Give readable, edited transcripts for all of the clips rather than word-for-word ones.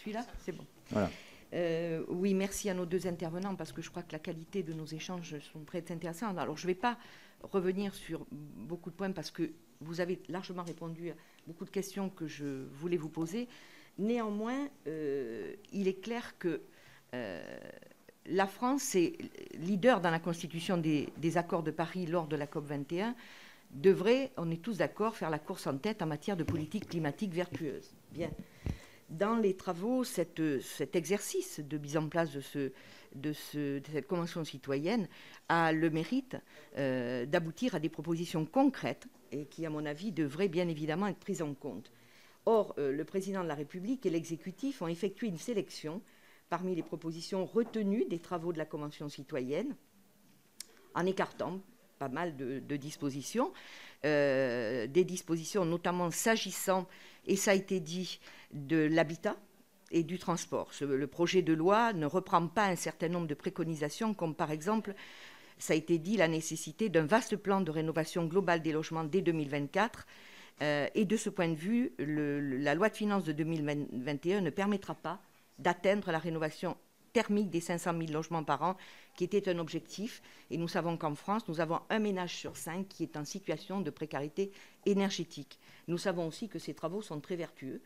Celui-là, c'est bon. Voilà. Oui, merci à nos deux intervenants parce que je crois que la qualité de nos échanges sont très intéressantes. Alors, je ne vais pas revenir sur beaucoup de points parce que vous avez largement répondu à beaucoup de questions que je voulais vous poser. Néanmoins, il est clair que la France est leader dans la constitution des accords de Paris lors de la COP21, devrait, on est tous d'accord, faire la course en tête en matière de politique climatique vertueuse. Bien. Dans les travaux, cet exercice de mise en place de cette convention citoyenne a le mérite d'aboutir à des propositions concrètes et qui, à mon avis, devraient bien évidemment être prises en compte. Or, le président de la République et l'exécutif ont effectué une sélection parmi les propositions retenues des travaux de la convention citoyenne, en écartant pas mal de dispositions, des dispositions notamment s'agissant, et ça a été dit, de l'habitat et du transport. Le projet de loi ne reprend pas un certain nombre de préconisations, comme par exemple, ça a été dit, la nécessité d'un vaste plan de rénovation globale des logements dès 2024. Et de ce point de vue, la loi de finances de 2021 ne permettra pas d'atteindre la rénovation thermique des 500 000 logements par an, qui était un objectif. Et nous savons qu'en France, nous avons un ménage sur 5 qui est en situation de précarité énergétique. Nous savons aussi que ces travaux sont très vertueux,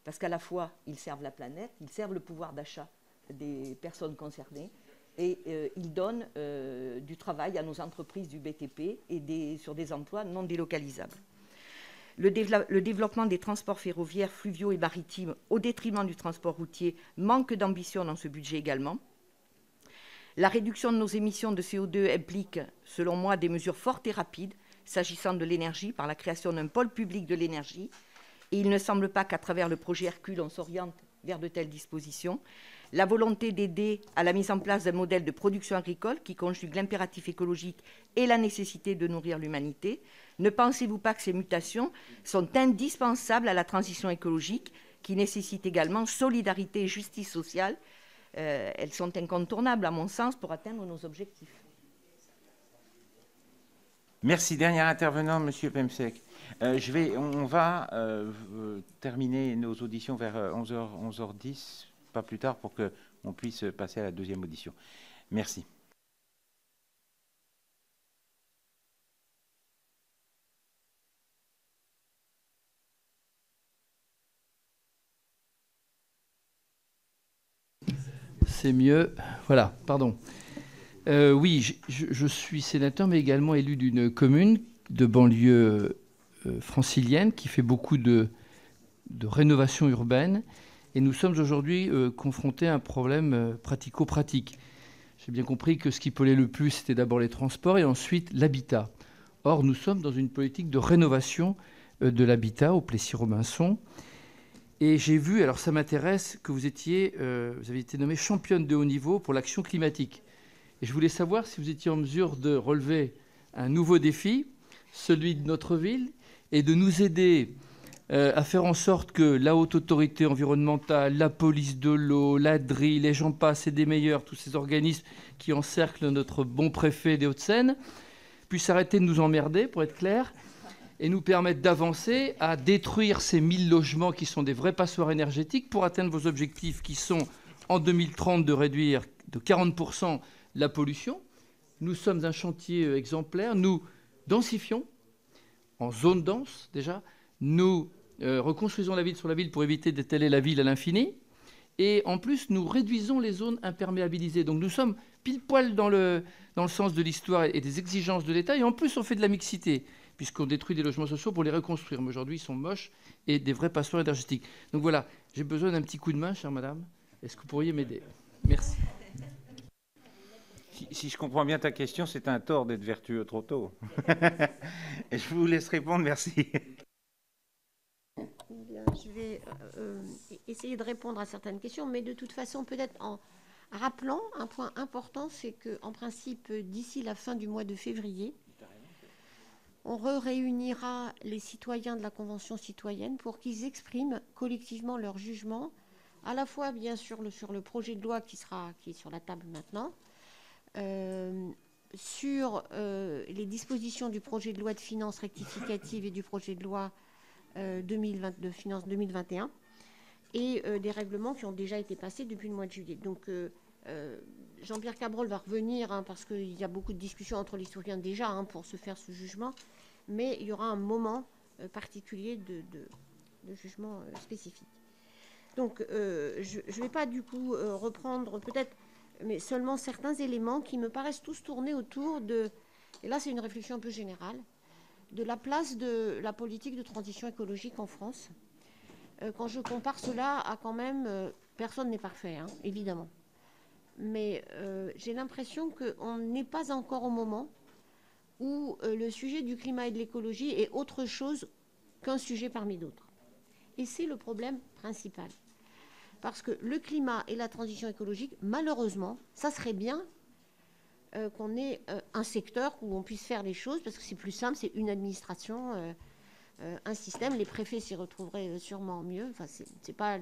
parce qu'à la fois, ils servent la planète, ils servent le pouvoir d'achat des personnes concernées, et ils donnent du travail à nos entreprises du BTP et sur des emplois non délocalisables. Le développement des transports ferroviaires, fluviaux et maritimes au détriment du transport routier manque d'ambition dans ce budget également. La réduction de nos émissions de CO2 implique, selon moi, des mesures fortes et rapides s'agissant de l'énergie par la création d'un pôle public de l'énergie. Et il ne semble pas qu'à travers le projet Hercule, on s'oriente vers de telles dispositions. La volonté d'aider à la mise en place d'un modèle de production agricole qui conjugue l'impératif écologique et la nécessité de nourrir l'humanité. Ne pensez-vous pas que ces mutations sont indispensables à la transition écologique qui nécessite également solidarité et justice sociale? Elles sont incontournables, à mon sens, pour atteindre nos objectifs. Merci. Dernier intervenant, M. Pemsek. On va terminer nos auditions vers 11h, 11h10, pas plus tard, pour qu'on puisse passer à la deuxième audition. Merci. C'est mieux. Voilà, pardon. Oui, je suis sénateur, mais également élu d'une commune de banlieue francilienne qui fait beaucoup de rénovation urbaine. Et nous sommes aujourd'hui confrontés à un problème pratico-pratique. J'ai bien compris que ce qui polluait le plus, c'était d'abord les transports et ensuite l'habitat. Or, nous sommes dans une politique de rénovation de l'habitat au Plessis-Robinson. Et j'ai vu, alors ça m'intéresse, que vous avez été nommée championne de haut niveau pour l'action climatique. Et je voulais savoir si vous étiez en mesure de relever un nouveau défi, celui de notre ville, et de nous aider à faire en sorte que la haute autorité environnementale, la police de l'eau, la DRI, les gens passent et des meilleurs, tous ces organismes qui encerclent notre bon préfet des Hauts-de-Seine, puissent arrêter de nous emmerder, pour être clair, et nous permettre d'avancer à détruire ces 1000 logements qui sont des vrais passoires énergétiques pour atteindre vos objectifs qui sont, en 2030, de réduire de 40% la pollution. Nous sommes un chantier exemplaire. Nous densifions en zone dense, déjà. Nous reconstruisons la ville sur la ville pour éviter d'étaler la ville à l'infini. Et en plus, nous réduisons les zones imperméabilisées. Donc nous sommes pile poil dans le sens de l'histoire et des exigences de l'État. Et en plus, on fait de la mixité, puisqu'on détruit des logements sociaux pour les reconstruire. Mais aujourd'hui, ils sont moches et des vrais passoires énergétiques. Donc voilà, j'ai besoin d'un petit coup de main, chère madame. Est-ce que vous pourriez m'aider? Merci. Si je comprends bien ta question, c'est un tort d'être vertueux trop tôt. Et je vous laisse répondre, merci. Bien, je vais essayer de répondre à certaines questions, mais de toute façon, peut-être en rappelant un point important, c'est qu'en principe, d'ici la fin du mois de février, on réunira les citoyens de la Convention citoyenne pour qu'ils expriment collectivement leur jugement, à la fois, bien sûr, sur le projet de loi qui est sur la table maintenant, sur les dispositions du projet de loi de finances rectificative et du projet de loi de finances 2021, et des règlements qui ont déjà été passés depuis le mois de juillet. Donc, Jean-Pierre Cabrol va revenir, hein, parce qu'il y a beaucoup de discussions entre les citoyens déjà, hein, pour se faire ce jugement, mais il y aura un moment particulier de jugement spécifique. Donc, je ne vais pas du coup reprendre peut-être, mais seulement certains éléments qui me paraissent tous tourner autour de, et là c'est une réflexion un peu générale, de la place de la politique de transition écologique en France. Quand je compare cela à quand même, personne n'est parfait, hein, évidemment. Mais j'ai l'impression qu'on n'est pas encore au moment où le sujet du climat et de l'écologie est autre chose qu'un sujet parmi d'autres. Et c'est le problème principal. Parce que le climat et la transition écologique, malheureusement, ça serait bien qu'on ait un secteur où on puisse faire les choses, parce que c'est plus simple, c'est une administration, un système. Les préfets s'y retrouveraient sûrement mieux. Enfin, c'est pas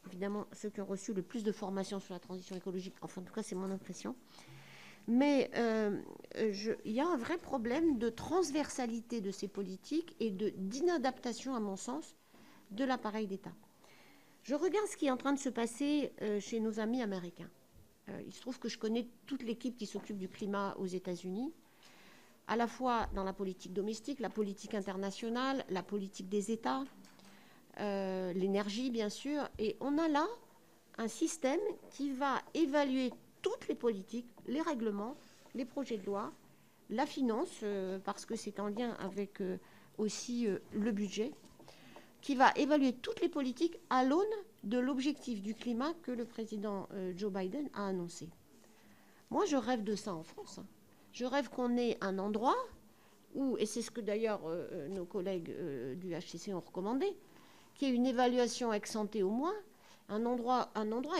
évidemment ceux qui ont reçu le plus de formation sur la transition écologique. Enfin, en tout cas, c'est mon impression. Mais il y a un vrai problème de transversalité de ces politiques et d'inadaptation, à mon sens, de l'appareil d'État. Je regarde ce qui est en train de se passer chez nos amis américains. Il se trouve que je connais toute l'équipe qui s'occupe du climat aux États-Unis, à la fois dans la politique domestique, la politique internationale, la politique des États, l'énergie, bien sûr. Et on a là un système qui va évaluer toutes les politiques, les règlements, les projets de loi, la finance, parce que c'est en lien avec aussi le budget, qui va évaluer toutes les politiques à l'aune de l'objectif du climat que le président Joe Biden a annoncé. Moi, je rêve de ça en France. Je rêve qu'on ait un endroit où, et c'est ce que d'ailleurs nos collègues du HCC ont recommandé, qu'il y ait une évaluation ex ante au moins, un endroit,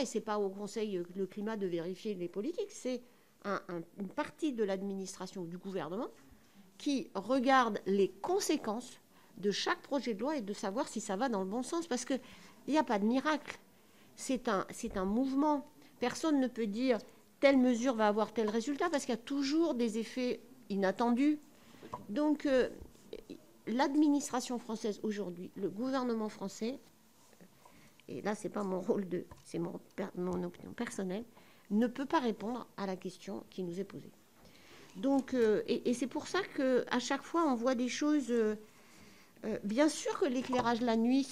et ce n'est pas au Conseil le climat de vérifier les politiques, c'est une partie de l'administration du gouvernement qui regarde les conséquences de chaque projet de loi et de savoir si ça va dans le bon sens. Parce qu'il n'y a pas de miracle. C'est un mouvement. Personne ne peut dire telle mesure va avoir tel résultat parce qu'il y a toujours des effets inattendus. Donc, l'administration française aujourd'hui, le gouvernement français, et là, ce n'est pas mon rôle, c'est mon opinion personnelle, ne peut pas répondre à la question qui nous est posée. Donc, et c'est pour ça qu'à chaque fois, on voit des choses... bien sûr que l'éclairage la nuit,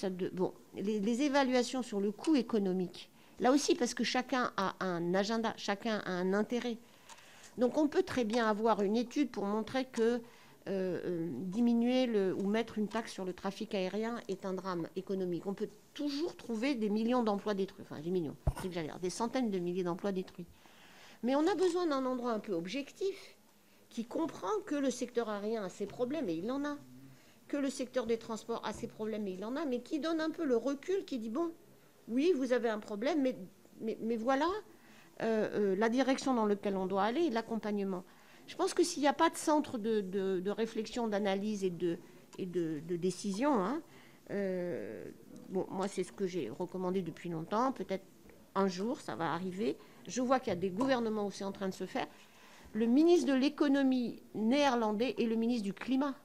les évaluations sur le coût économique, là aussi parce que chacun a un agenda, chacun a un intérêt. Donc on peut très bien avoir une étude pour montrer que diminuer ou mettre une taxe sur le trafic aérien est un drame économique. On peut toujours trouver des millions d'emplois détruits, enfin des millions, j'exagère, des centaines de milliers d'emplois détruits. Mais on a besoin d'un endroit un peu objectif qui comprend que le secteur aérien a ses problèmes, et il en a, que le secteur des transports a ses problèmes, et il en a, mais qui donne un peu le recul, qui dit, bon, oui, vous avez un problème, mais voilà la direction dans laquelle on doit aller, et l'accompagnement. Je pense que s'il n'y a pas de centre de réflexion, d'analyse et de décision, hein, bon, moi, c'est ce que j'ai recommandé depuis longtemps, peut-être un jour, ça va arriver. Je vois qu'il y a des gouvernements où c'est en train de se faire. Le ministre de l'économie néerlandais et le ministre du climat,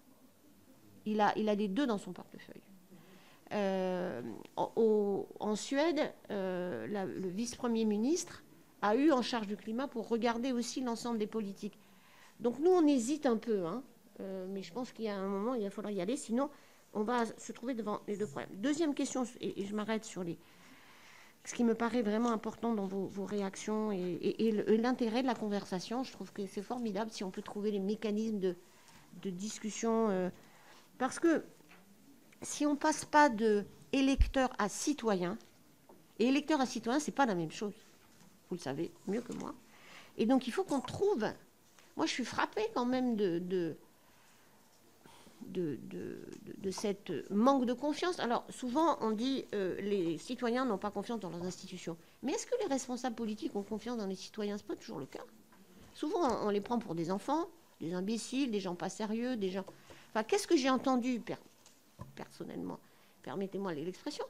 il a les deux dans son portefeuille. En Suède, le vice-premier ministre a eu en charge du climat pour regarder aussi l'ensemble des politiques. Donc nous, on hésite un peu, hein, mais je pense qu'il y a un moment, il va falloir y aller, sinon on va se trouver devant les deux problèmes. Deuxième question, et je m'arrête sur ce qui me paraît vraiment important dans vos réactions et l'intérêt de la conversation. Je trouve que c'est formidable si on peut trouver les mécanismes de discussion, parce que si on ne passe pas de électeur à citoyen, et électeur à citoyen, ce n'est pas la même chose. Vous le savez mieux que moi. Et donc, il faut qu'on trouve... Moi, je suis frappée quand même de cette manque de confiance. Alors, souvent, on dit les citoyens n'ont pas confiance dans leurs institutions. Mais est-ce que les responsables politiques ont confiance dans les citoyens? Ce n'est pas toujours le cas. Souvent, on les prend pour des enfants, des imbéciles, des gens pas sérieux, des gens... Enfin, qu'est-ce que j'ai entendu personnellement, permettez-moi l'expression,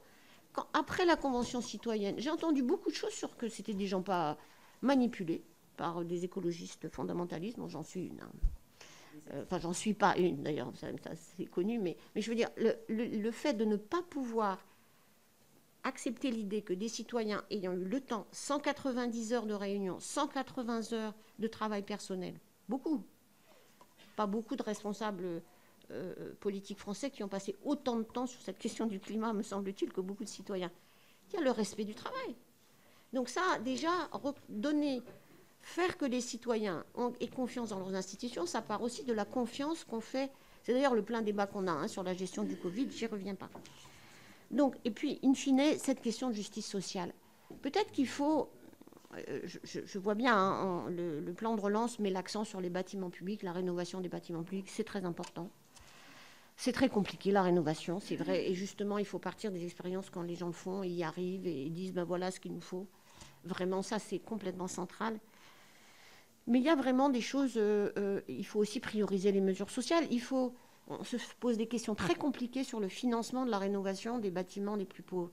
après la Convention citoyenne, j'ai entendu beaucoup de choses sur que c'était des gens pas manipulés par des écologistes fondamentalistes. Bon, j'en suis une. Hein. Enfin, j'en suis pas une, d'ailleurs, ça c'est connu, mais je veux dire, le fait de ne pas pouvoir accepter l'idée que des citoyens ayant eu le temps, 190 heures de réunion, 180 heures de travail personnel, beaucoup, pas beaucoup de responsables politiques français qui ont passé autant de temps sur cette question du climat, me semble-t-il, que beaucoup de citoyens. Il y a le respect du travail. Donc ça, déjà, faire que les citoyens aient confiance dans leurs institutions, ça part aussi de la confiance qu'on fait. C'est d'ailleurs le plein débat qu'on a sur la gestion du Covid, j'y reviens pas. Donc, et puis, in fine, cette question de justice sociale. Peut-être qu'il faut, je vois bien, le plan de relance met l'accent sur les bâtiments publics, la rénovation des bâtiments publics, c'est très important. C'est très compliqué, la rénovation, c'est vrai. Et justement, il faut partir des expériences quand les gens le font, ils y arrivent et ils disent, ben voilà ce qu'il nous faut. Vraiment, ça, c'est complètement central. Mais il y a vraiment des choses, il faut aussi prioriser les mesures sociales. On se pose des questions très compliquées sur le financement de la rénovation des bâtiments les plus pauvres.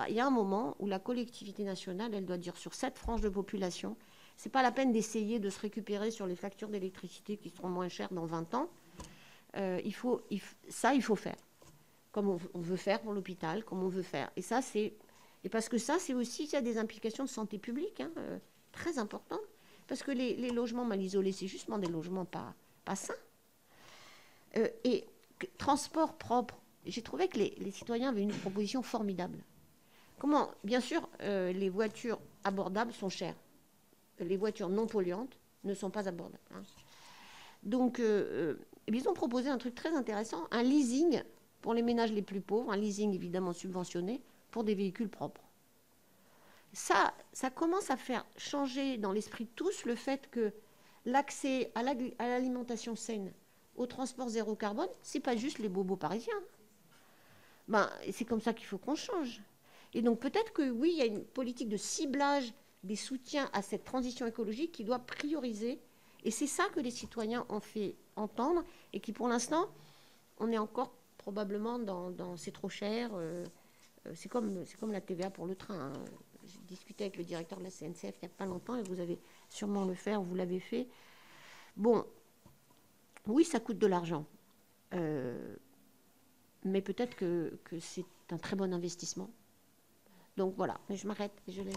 Il y a un moment où la collectivité nationale, elle doit dire sur cette frange de population, ce n'est pas la peine d'essayer de se récupérer sur les factures d'électricité qui seront moins chères dans 20 ans. Il faut faire. Comme on veut faire pour l'hôpital, comme on veut faire. Et parce que ça, c'est aussi, il y a des implications de santé publique très importantes. Parce que les logements mal isolés, c'est justement des logements pas sains. Et transport propre, j'ai trouvé que les citoyens avaient une proposition formidable. Bien sûr, les voitures abordables sont chères. Les voitures non polluantes ne sont pas abordables. Donc, ils ont proposé un truc très intéressant, un leasing pour les ménages les plus pauvres, un leasing évidemment subventionné pour des véhicules propres. Ça commence à faire changer dans l'esprit de tous le fait que l'accès à l'alimentation saine, au transport zéro carbone, c'est pas juste les bobos parisiens. C'est comme ça qu'il faut qu'on change. Et donc peut-être que oui, il y a une politique de ciblage des soutiens à cette transition écologique qui doit prioriser. Et c'est ça que les citoyens ont fait entendre et qui, pour l'instant, on est encore probablement dans c'est trop cher. C'est comme la TVA pour le train. J'ai discuté avec le directeur de la CNCF il n'y a pas longtemps et vous avez sûrement le faire, vous l'avez fait. Bon, oui, ça coûte de l'argent. Mais peut-être que c'est un très bon investissement. Donc voilà, mais je m'arrête et je laisse.